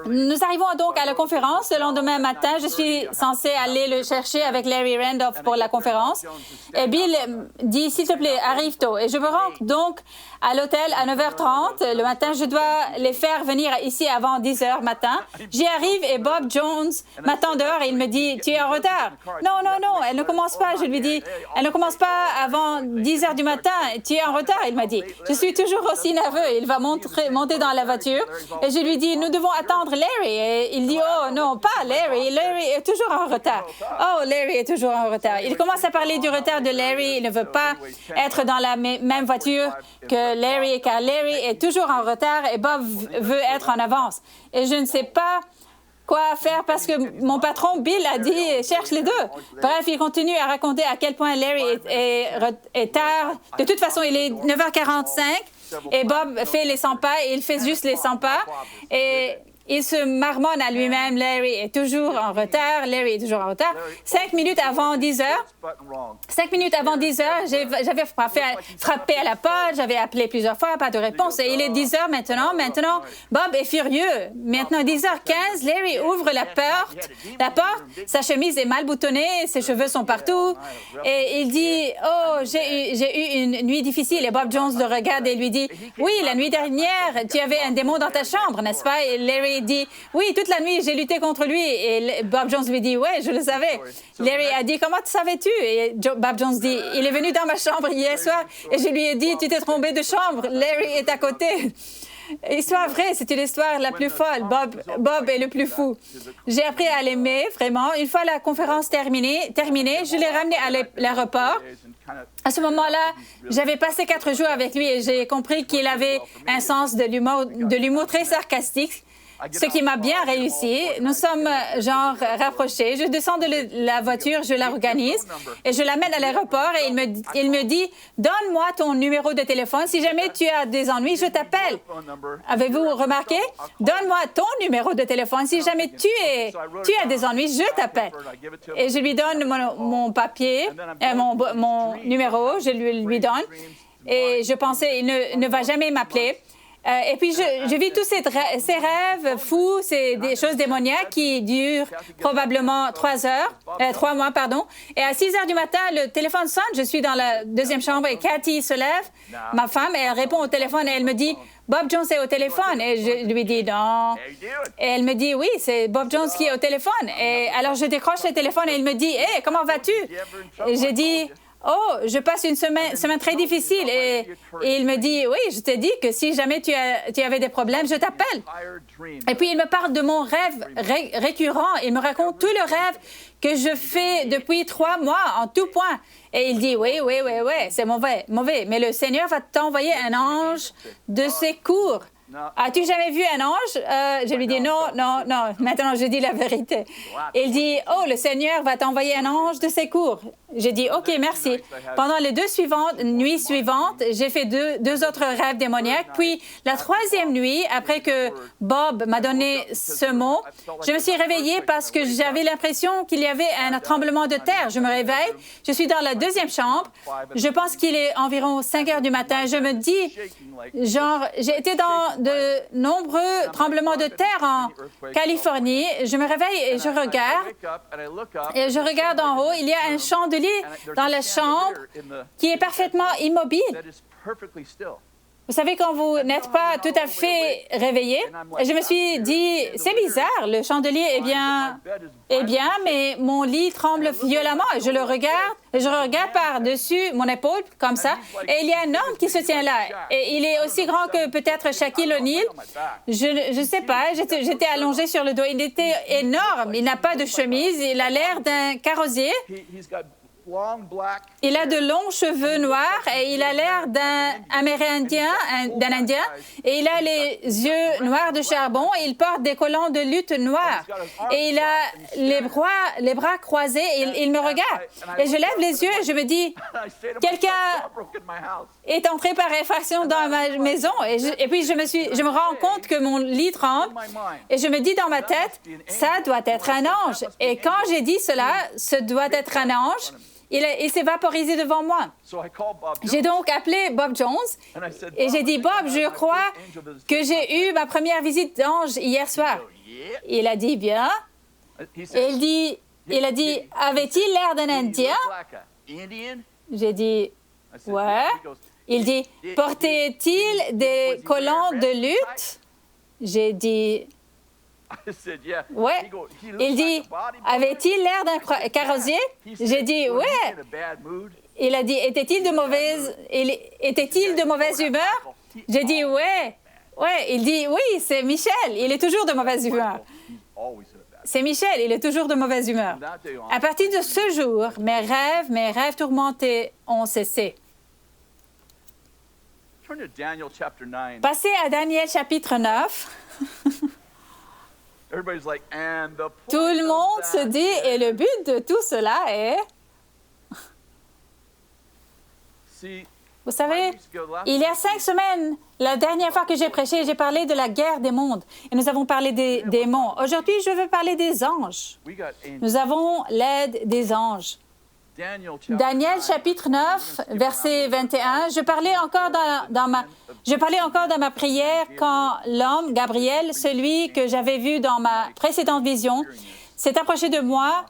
Nous arrivons donc à la conférence. Le lendemain matin, je suis censée aller le chercher avec Larry Randolph pour la conférence. Et Bill dit, s'il te plaît, arrive tôt. Et je me rends donc à l'hôtel à 9h30. Le matin, je dois les faire venir ici avant 10h matin. J'y arrive et Bob Jones m'attend dehors et il me dit, « Tu es en retard. » Non, elle ne commence pas. Je lui dis, « Elle ne commence pas avant 10h du matin. Tu es en retard. » Il m'a dit, « Je suis toujours aussi nerveux. » Il va monter dans la voiture et je lui dis, « Nous devons attendre Larry. » Et il dit, « Oh non, pas Larry. Larry est toujours en retard. » Oh, Larry est toujours en retard. Il commence à parler du retard de Larry. Il ne veut pas être dans la même voiture que Larry, car Larry est toujours en retard et Bob veut être en avance. Et je ne sais pas quoi faire parce que mon patron, Bill, a dit « Cherche les deux ». Bref, il continue à raconter à quel point Larry est tard. De toute façon, il est 9h45 et Bob fait les 100 pas et il fait juste les 100 pas. Et il se marmonne à lui-même, Larry est toujours en retard, Larry est toujours en retard. 5 minutes avant 10 heures, j'avais frappé à la porte, j'avais appelé plusieurs fois, pas de réponse. Et il est 10 heures maintenant. Bob est furieux. Maintenant, 10h15, Larry ouvre la porte, sa chemise est mal boutonnée, ses cheveux sont partout. Et il dit, « Oh, j'ai eu une nuit difficile. » Et Bob Jones le regarde et lui dit, « Oui, la nuit dernière, tu avais un démon dans ta chambre, n'est-ce pas? » Et Larry dit, « Oui, toute la nuit, j'ai lutté contre lui. » Et Bob Jones lui dit, « Oui, je le savais. » Larry a dit, « Comment savais-tu? » Et Bob Jones dit, « Il est venu dans ma chambre hier soir et je lui ai dit, tu t'es trompé de chambre. Larry est à côté. » Histoire vraie, c'est une histoire la plus folle. Bob est le plus fou. J'ai appris à l'aimer, vraiment. Une fois la conférence terminée, je l'ai ramené à l'aéroport. À ce moment-là, j'avais passé 4 jours avec lui et j'ai compris qu'il avait un sens de l'humour très sarcastique, ce qui m'a bien réussi. Nous sommes genre rapprochés. Je descends de la voiture, je l'organise et je l'amène à l'aéroport et il me dit « Donne-moi ton numéro de téléphone. Si jamais tu as des ennuis, je t'appelle. » Avez-vous remarqué? Donne-moi ton numéro de téléphone. Si jamais tu as des ennuis, je t'appelle. Et je lui donne mon papier, mon numéro, je lui donne. Et je pensais, il ne va jamais m'appeler. Et puis, je vis tous ces rêves fous, c'est des choses démoniaques qui durent probablement 3 mois. Et à 6 heures du matin, le téléphone sonne. Je suis dans la deuxième chambre et Cathy se lève, ma femme, et elle répond au téléphone et elle me dit « Bob Jones est au téléphone. » Et je lui dis « Non. » Et elle me dit « Oui, c'est Bob Jones qui est au téléphone. » Et alors, je décroche le téléphone et il me dit « Hey, comment vas-tu? » Et j'ai dit « Oh, je passe une semaine très difficile. » Et il me dit, « Oui, je t'ai dit que si jamais tu avais des problèmes, je t'appelle. » Et puis, il me parle de mon rêve récurrent. Il me raconte tout le rêve que je fais depuis 3 mois, en tout point. Et il dit, oui, c'est mauvais. Mais le Seigneur va t'envoyer un ange de secours. As-tu jamais vu un ange? Je lui dis non. Maintenant, je dis la vérité. Il dit, oh, le Seigneur va t'envoyer un ange de secours. J'ai dit, OK, merci. Pendant les 2 nuits suivantes, j'ai fait deux autres rêves démoniaques. Puis, la 3e nuit, après que Bob m'a donné ce mot, je me suis réveillée parce que j'avais l'impression qu'il y avait un tremblement de terre. Je me réveille, je suis dans la 2e chambre. Je pense qu'il est environ 5 heures du matin. Je me dis, j'ai été dans de nombreux tremblements de terre en Californie. Je me réveille et je regarde en haut. Il y a un chandelier dans la chambre qui est parfaitement immobile. Vous savez, quand vous n'êtes pas tout à fait réveillé, et je me suis dit, c'est bizarre, le chandelier est bien, mais mon lit tremble violemment. Et je le regarde, et je regarde par-dessus mon épaule, comme ça, et il y a un homme qui se tient là. Et il est aussi grand que peut-être Shaquille O'Neal. Je ne sais pas, j'étais allongée sur le dos. Il était énorme, il n'a pas de chemise, il a l'air d'un carrossier. Il a de longs cheveux noirs et il a l'air d'un Indien, et il a les yeux noirs de charbon et il porte des collants de lutte noirs. Et il a les bras croisés et il me regarde. Et je lève les yeux et je me dis, quelqu'un est entré par effraction dans ma maison. Et puis je me rends compte que mon lit tremble et je me dis dans ma tête, ça doit être un ange. Et quand j'ai dit cela, ce doit être un ange, il s'est vaporisé devant moi. J'ai donc appelé Bob Jones et j'ai dit, Bob, je crois que j'ai eu ma première visite d'ange hier soir. Il a dit, bien. Et il a dit, avait-il l'air d'un Indien? J'ai dit, ouais. Il dit, portait-il des collants de lutte? J'ai dit, ouais. Il dit, avait-il l'air d'un carrossier? J'ai dit, ouais. Il a dit, était-il de mauvaise humeur? J'ai dit, ouais. Ouais. Il dit, oui, c'est Michel. Il est toujours de mauvaise humeur. C'est Michel, il est toujours de mauvaise humeur. À partir de ce jour, mes rêves tourmentés ont cessé. Passez à Daniel chapitre 9. Tout le monde se dit, et le but de tout cela est... Vous savez, il y a 5 semaines, la dernière fois que j'ai prêché, j'ai parlé de la guerre des mondes. Et nous avons parlé des démons. Aujourd'hui, je veux parler des anges. Nous avons l'aide des anges. Daniel chapitre 9, verset 21. Je parlais encore dans ma prière quand l'homme, Gabriel, celui que j'avais vu dans ma précédente vision, s'est approché de moi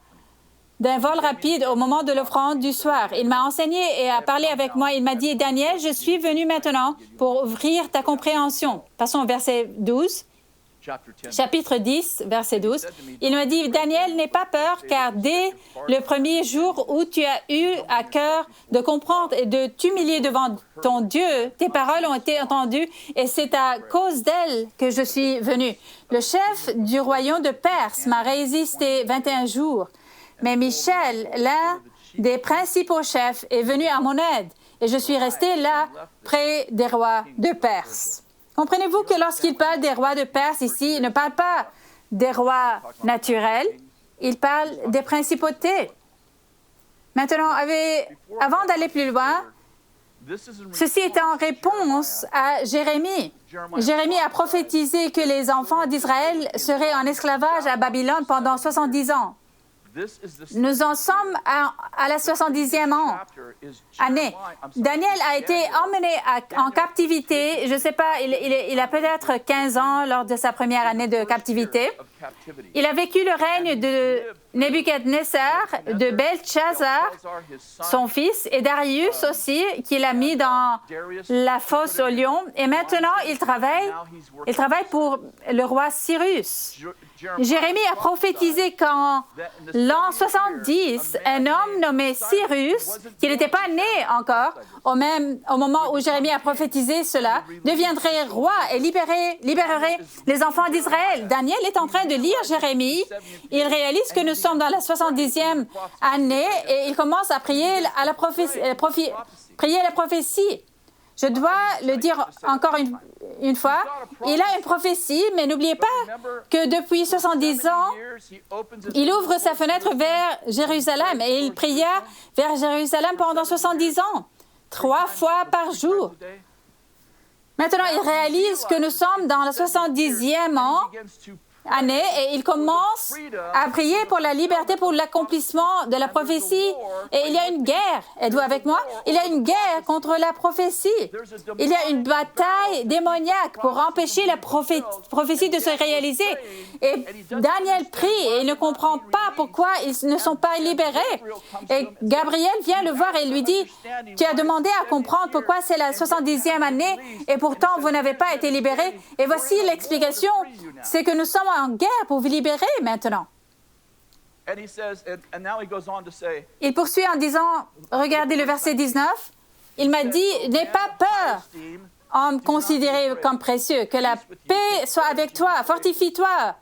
d'un vol rapide au moment de l'offrande du soir. Il m'a enseigné et a parlé avec moi. Il m'a dit, Daniel, je suis venu maintenant pour ouvrir ta compréhension. Passons au verset 12. Chapitre 10, verset 12. Il m'a dit, Daniel, n'aie pas peur, car dès le premier jour où tu as eu à cœur de comprendre et de t'humilier devant ton Dieu, tes paroles ont été entendues et c'est à cause d'elles que je suis venu. Le chef du royaume de Perse m'a résisté 21 jours, mais Michel, l'un des principaux chefs, est venu à mon aide et je suis resté là près des rois de Perse. Comprenez-vous que lorsqu'il parle des rois de Perse ici, il ne parle pas des rois naturels, il parle des principautés. Maintenant, avant d'aller plus loin, ceci est en réponse à Jérémie. Jérémie a prophétisé que les enfants d'Israël seraient en esclavage à Babylone pendant 70 ans. Nous en sommes à la 70e année. Daniel a été emmené en captivité. Je ne sais pas, il a peut-être 15 ans lors de sa première année de captivité. Il a vécu le règne de Nebuchadnezzar, de Belshazzar, son fils, et Darius aussi, qu'il a mis dans la fosse au lion. Et maintenant, il travaille pour le roi Cyrus. Jérémie a prophétisé qu'en l'an 70, un homme nommé Cyrus, qui n'était pas né encore, au moment où Jérémie a prophétisé cela, deviendrait roi et libérerait les enfants d'Israël. Daniel est en train de lire Jérémie. Il réalise que nous sommes dans la 70e année et il commence à prier la prophétie. Je dois le dire encore une fois, il a une prophétie, mais n'oubliez pas que depuis 70 ans, il ouvre sa fenêtre vers Jérusalem et il pria vers Jérusalem pendant 70 ans, 3 fois par jour. Maintenant, il réalise que nous sommes dans le 70e an année et il commence à prier pour la liberté, pour l'accomplissement de la prophétie. Et il y a une guerre. Êtes-vous avec moi? Il y a une guerre contre la prophétie. Il y a une bataille démoniaque pour empêcher la prophétie de se réaliser. Et Daniel prie et il ne comprend pas pourquoi ils ne sont pas libérés. Et Gabriel vient le voir et lui dit, « Tu as demandé à comprendre pourquoi c'est la 70e année et pourtant vous n'avez pas été libérés. Et voici l'explication, c'est que nous sommes en guerre pour vous libérer maintenant. » Il poursuit en disant, regardez le verset 19, « Il m'a dit, n'aie pas peur, homme considéré comme précieux, que la paix soit avec toi, fortifie-toi. »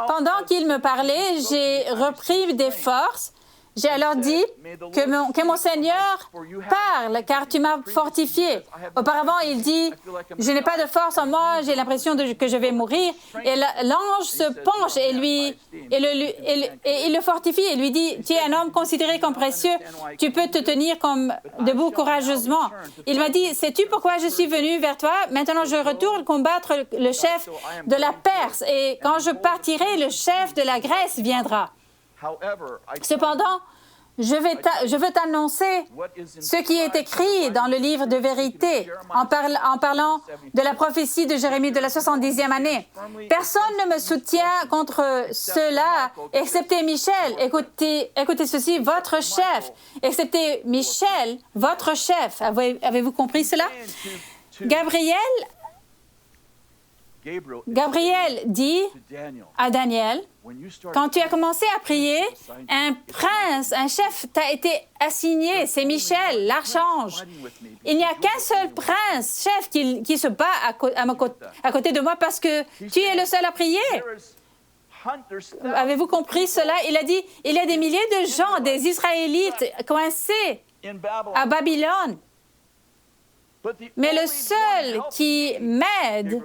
Pendant qu'il me parlait, j'ai repris des forces. J'ai alors dit que mon Seigneur parle, car tu m'as fortifié. Auparavant, il dit, je n'ai pas de force en moi, j'ai l'impression que je vais mourir. Et l'ange se penche et il le fortifie et lui dit, tu es un homme considéré comme précieux, tu peux te tenir comme debout courageusement. Il m'a dit, sais-tu pourquoi je suis venu vers toi? Maintenant, je retourne combattre le chef de la Perse. Et quand je partirai, le chef de la Grèce viendra. Cependant, je veux t'annoncer ce qui est écrit dans le livre de vérité en parlant de la prophétie de Jérémie de la 70e année. Personne ne me soutient contre cela, excepté Michel. Écoutez ceci, votre chef, excepté Michel, votre chef. Avez-vous compris cela? Gabriel dit à Daniel, quand tu as commencé à prier, un prince, un chef t'a été assigné, c'est Michel, l'archange. Il n'y a qu'un seul prince, chef, qui se bat à côté de moi parce que tu es le seul à prier. Avez-vous compris cela? Il a dit, il y a des milliers de gens, des Israélites coincés à Babylone. Mais le seul qui m'aide,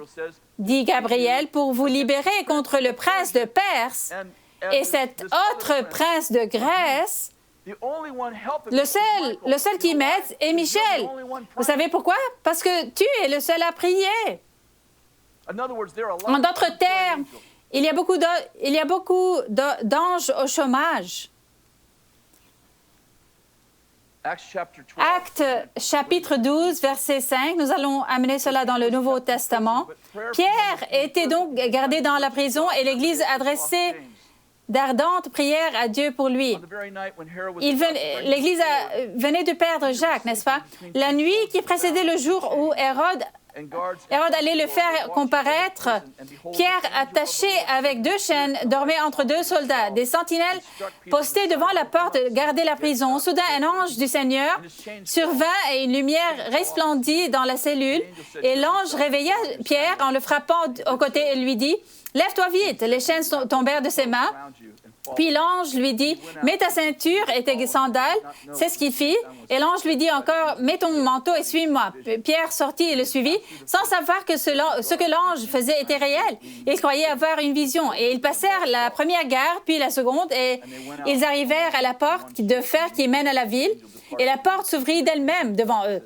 dit Gabriel, pour vous libérer contre le prince de Perse et cet autre prince de Grèce, le seul qui m'aide est Michel. Vous savez pourquoi? Parce que tu es le seul à prier. En d'autres termes, il y a beaucoup d'anges au chômage. Actes chapitre 12, verset 5, nous allons amener cela dans le Nouveau Testament. Pierre était donc gardé dans la prison et l'Église adressait d'ardentes prières à Dieu pour lui. L'Église venait de perdre Jacques, n'est-ce pas? La nuit qui précédait le jour où Hérode allait le faire comparaître, Pierre, attaché avec 2 chaînes, dormait entre 2 soldats. Des sentinelles postées devant la porte gardaient la prison. Soudain, un ange du Seigneur survint et une lumière resplendit dans la cellule. Et l'ange réveilla Pierre en le frappant au côté et lui dit, « Lève-toi vite !» Les chaînes tombèrent de ses mains. Puis l'ange lui dit, « Mets ta ceinture et tes sandales. » C'est ce qu'il fit. Et l'ange lui dit encore, « Mets ton manteau et suis-moi. » Pierre sortit et le suivit, sans savoir que ce que l'ange faisait était réel. Il croyait avoir une vision. Et ils passèrent la première gare, puis la seconde, et ils arrivèrent à la porte de fer qui mène à la ville. Et la porte s'ouvrit d'elle-même devant eux.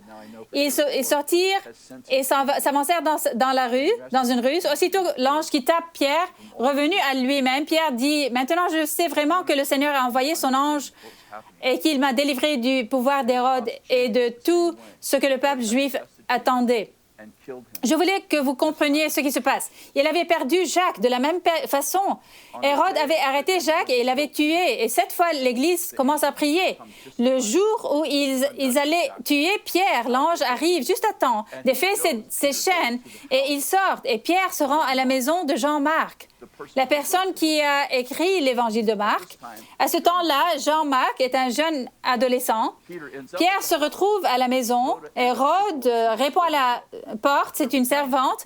Ils sortirent et s'avancèrent dans une rue. Aussitôt, l'ange quitta Pierre, revenu à lui-même. Pierre dit, « Maintenant, je sais vraiment que le Seigneur a envoyé son ange et qu'il m'a délivré du pouvoir d'Hérode et de tout ce que le peuple juif attendait. » Je voulais que vous compreniez ce qui se passe. Il avait perdu Jacques de la même façon. Hérode avait arrêté Jacques et l'avait tué. Et cette fois, l'Église commence à prier. Le jour où ils allaient tuer Pierre, l'ange arrive juste à temps, défait ses chaînes et ils sortent. Et Pierre se rend à la maison de Jean-Marc, la personne qui a écrit l'Évangile de Marc. À ce temps-là, Jean-Marc est un jeune adolescent. Pierre se retrouve à la maison. Hérode répond à la porte, c'est une servante.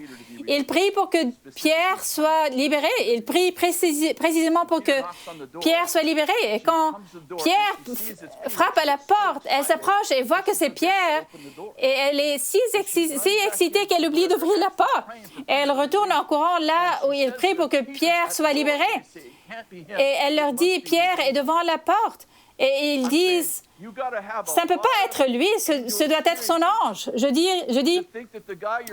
Il prie pour que Pierre soit libéré. Il prie précisément pour que Pierre soit libéré. Et quand Pierre frappe à la porte, elle s'approche et voit que c'est Pierre. Et elle est si excitée qu'elle oublie d'ouvrir la porte. Et elle retourne en courant là où il prie pour que Pierre soit libéré. Et elle leur dit, Pierre est devant la porte. Et ils disent, ça ne peut pas être lui, ce doit être son ange. Je dis,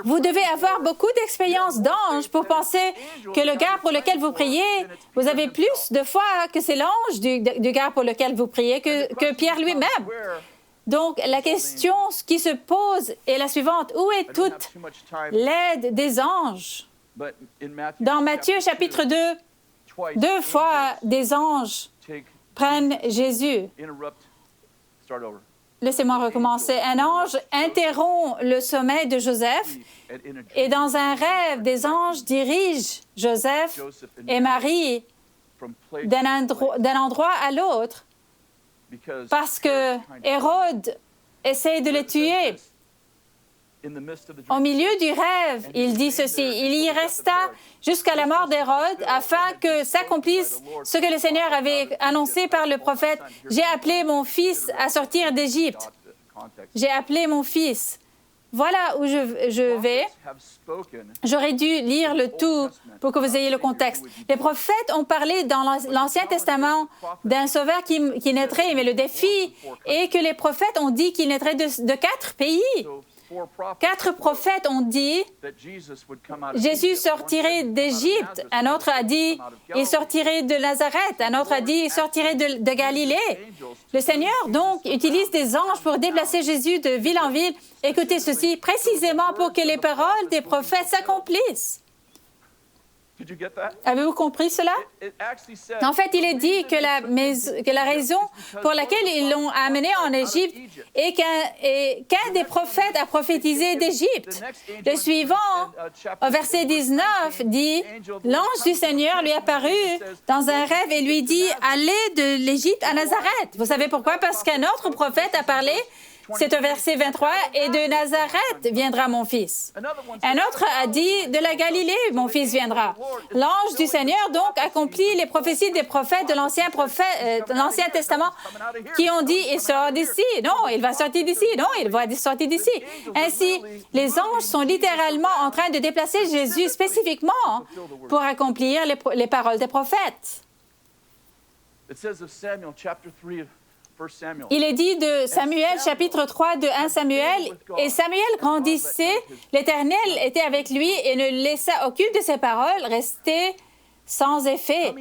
vous devez avoir beaucoup d'expérience d'ange pour penser que le gars pour lequel vous priez, vous avez plus de foi que c'est l'ange du gars pour lequel vous priez que Pierre lui-même. Donc, la question qui se pose est la suivante. Où est toute l'aide des anges? Dans Matthieu chapitre 2, 2 fois des anges prennent Jésus. Laissez-moi recommencer. Un ange interrompt le sommeil de Joseph et dans un rêve, des anges dirigent Joseph et Marie d'un endroit à l'autre parce que Hérode essaie de les tuer. Au milieu du rêve, il dit ceci, il y resta jusqu'à la mort d'Hérode afin que s'accomplisse ce que le Seigneur avait annoncé par le prophète. J'ai appelé mon fils à sortir d'Égypte. J'ai appelé mon fils. Voilà où je vais. J'aurais dû lire le tout pour que vous ayez le contexte. Les prophètes ont parlé dans l'Ancien Testament d'un sauveur qui naîtrait, mais le défi est que les prophètes ont dit qu'il naîtrait de 4 pays. 4 prophètes ont dit Jésus sortirait d'Égypte. Un autre a dit il sortirait de Nazareth. Un autre a dit il sortirait de Galilée. Le Seigneur donc utilise des anges pour déplacer Jésus de ville en ville. Écoutez ceci, précisément pour que les paroles des prophètes s'accomplissent. Avez-vous compris cela? En fait, il est dit que la raison pour laquelle ils l'ont amené en Égypte est qu'un des prophètes a prophétisé d'Égypte. Le suivant, au verset 19, dit « L'ange du Seigneur lui apparut dans un rêve et lui dit « Allez de l'Égypte à Nazareth. » Vous savez pourquoi? Parce qu'un autre prophète a parlé. C'est au verset 23, « Et de Nazareth viendra mon fils. » Un autre a dit, « De la Galilée, mon fils viendra. » L'ange du Seigneur, donc, accomplit les prophéties des prophètes de l'Ancien Testament qui ont dit, « Il sort d'ici. » Non, il va sortir d'ici. Non, il va sortir d'ici. Ainsi, les anges sont littéralement en train de déplacer Jésus spécifiquement pour accomplir les paroles des prophètes. Il est dit de Samuel, chapitre 3 de 1 Samuel, « Et Samuel grandissait, l'Éternel était avec lui et ne laissa aucune de ses paroles rester sans effet. »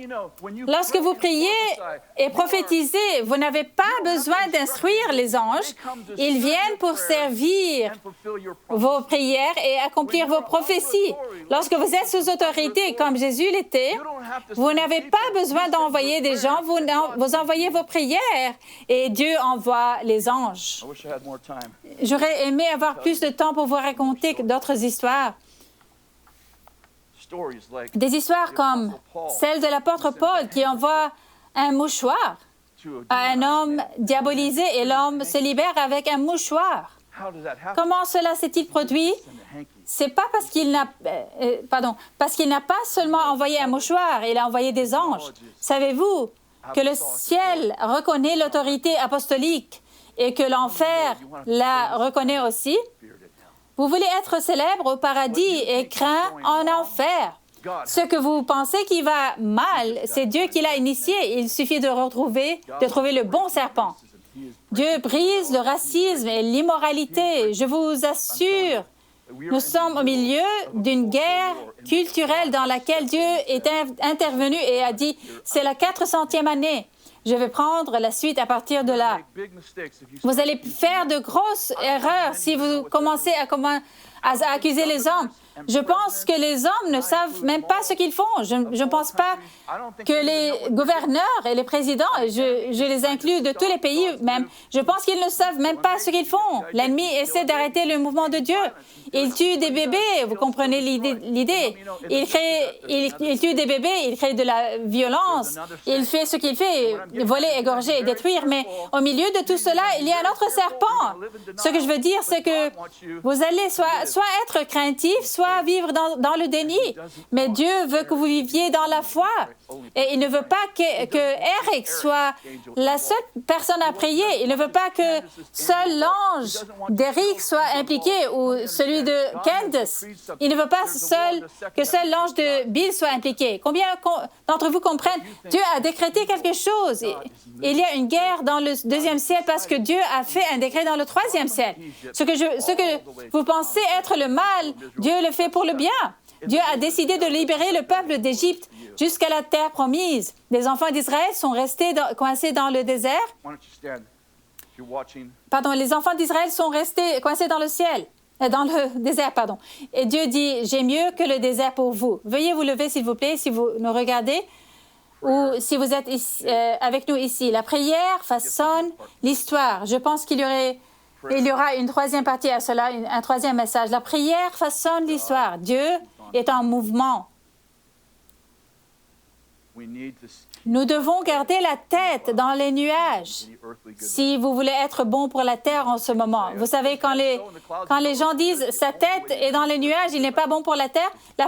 Lorsque vous priez et prophétisez, vous n'avez pas besoin d'instruire les anges. Ils viennent pour servir vos prières et accomplir vos prophéties. Lorsque vous êtes sous autorité, comme Jésus l'était, vous n'avez pas besoin d'envoyer des gens, vous envoyez vos prières et Dieu envoie les anges. J'aurais aimé avoir plus de temps pour vous raconter d'autres histoires. Des histoires comme celle de l'apôtre Paul qui envoie un mouchoir à un homme diabolisé et l'homme se libère avec un mouchoir. Comment cela s'est-il produit? C'est pas parce qu'il n'a pas seulement envoyé un mouchoir, il a envoyé des anges. Savez-vous que le ciel reconnaît l'autorité apostolique et que l'enfer la reconnaît aussi? Vous voulez être célèbre au paradis et craint en enfer. Ce que vous pensez qui va mal, c'est Dieu qui l'a initié. Il suffit de trouver le bon serpent. Dieu brise le racisme et l'immoralité. Je vous assure, nous sommes au milieu d'une guerre culturelle dans laquelle Dieu est intervenu et a dit, c'est la 400e année. Je vais prendre la suite à partir de là. Vous allez faire de grosses erreurs si vous commencez à accuser les hommes. Je pense que les hommes ne savent même pas ce qu'ils font. Je ne pense pas que les gouverneurs et les présidents, je les inclus de tous les pays même, je pense qu'ils ne savent même pas ce qu'ils font. L'ennemi essaie d'arrêter le mouvement de Dieu. Il tue des bébés, vous comprenez l'idée. Il tue des bébés, il crée de la violence, il fait ce qu'il fait, voler, égorger et détruire. Mais au milieu de tout cela, il y a un autre serpent. Ce que je veux dire, c'est que vous allez soit être craintif, soit pas vivre dans le déni, mais Dieu veut que vous viviez dans la foi. Et il ne veut pas que Eric soit la seule personne à prier. Il ne veut pas que seul l'ange d'Eric soit impliqué ou celui de Candace. Il ne veut pas que seul l'ange de Bill soit impliqué. Combien d'entre vous comprennent? Dieu a décrété quelque chose. Il y a une guerre dans le deuxième ciel parce que Dieu a fait un décret dans le troisième ciel. Ce que vous pensez être le mal, Dieu le fait pour le bien. Dieu a décidé de libérer le peuple d'Égypte jusqu'à la terre promise. Les enfants d'Israël sont restés coincés dans le désert. Pardon, les enfants d'Israël sont restés coincés dans le ciel. Dans le désert, pardon. Et Dieu dit, j'ai mieux que le désert pour vous. Veuillez vous lever, s'il vous plaît, si vous nous regardez ou si vous êtes ici, avec nous ici. La prière façonne l'histoire. Je pense qu'il y aura une troisième partie à cela, un troisième message. La prière façonne l'histoire. Dieu est en mouvement. Nous devons garder la tête dans les nuages si vous voulez être bon pour la terre en ce moment. Vous savez, quand les gens disent « sa tête est dans les nuages, il n'est pas bon pour la terre », la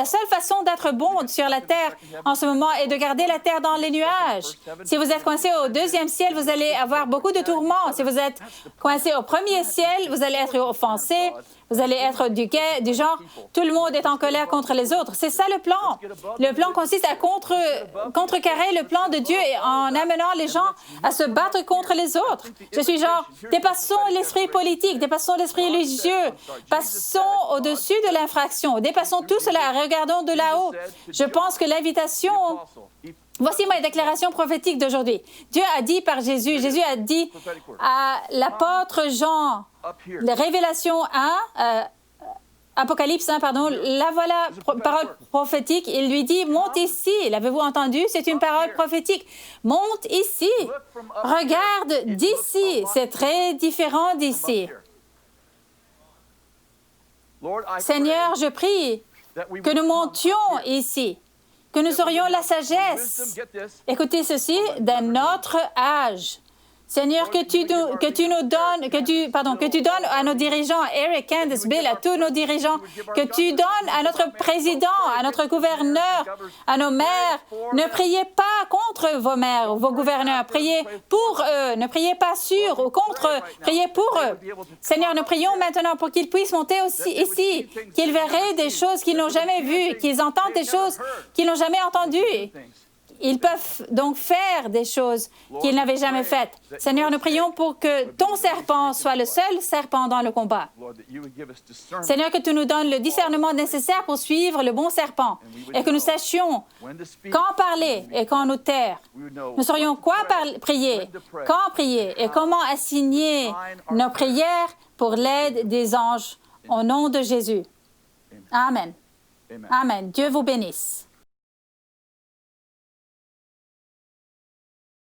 seule façon d'être bon sur la terre en ce moment est de garder la terre dans les nuages. Si vous êtes coincé au deuxième ciel, vous allez avoir beaucoup de tourments. Si vous êtes coincé au premier ciel, vous allez être offensé. Vous allez être du genre, tout le monde est en colère contre les autres. C'est ça le plan. Le plan consiste à contrecarrer le plan de Dieu en amenant les gens à se battre contre les autres. Je suis genre, dépassons l'esprit politique, dépassons l'esprit religieux, passons au-dessus de l'infraction, dépassons tout cela, regardons de là-haut. Je pense que l'invitation... Voici ma déclaration prophétique d'aujourd'hui. Dieu a dit par Jésus, Jésus a dit à l'apôtre Jean, la Révélation 1, Apocalypse 1, pardon, la voilà, parole prophétique. Il lui dit, monte ici. L'avez-vous entendu? C'est une parole prophétique. Monte ici. Regarde d'ici. C'est très différent d'ici. Seigneur, je prie que nous montions ici, que nous aurions la sagesse. Écoutez ceci, d'un autre âge. Seigneur, que tu donnes à nos dirigeants, Eric, Candace, Bill, à tous nos dirigeants, que tu donnes à notre président, à notre gouverneur, à nos maires. Ne priez pas contre vos maires ou vos gouverneurs. Priez pour eux. Ne priez pas sur ou contre eux. Priez pour eux. Seigneur, nous prions maintenant pour qu'ils puissent monter aussi ici, qu'ils verraient des choses qu'ils n'ont jamais vues, qu'ils entendent des choses qu'ils n'ont jamais entendues. Ils peuvent donc faire des choses qu'ils n'avaient jamais faites. Seigneur, nous prions pour que ton serpent soit le seul serpent dans le combat. Seigneur, que tu nous donnes le discernement nécessaire pour suivre le bon serpent et que nous sachions quand parler et quand nous taire. Nous saurions quoi prier, quand prier et comment assigner nos prières pour l'aide des anges au nom de Jésus. Amen. Amen. Dieu vous bénisse.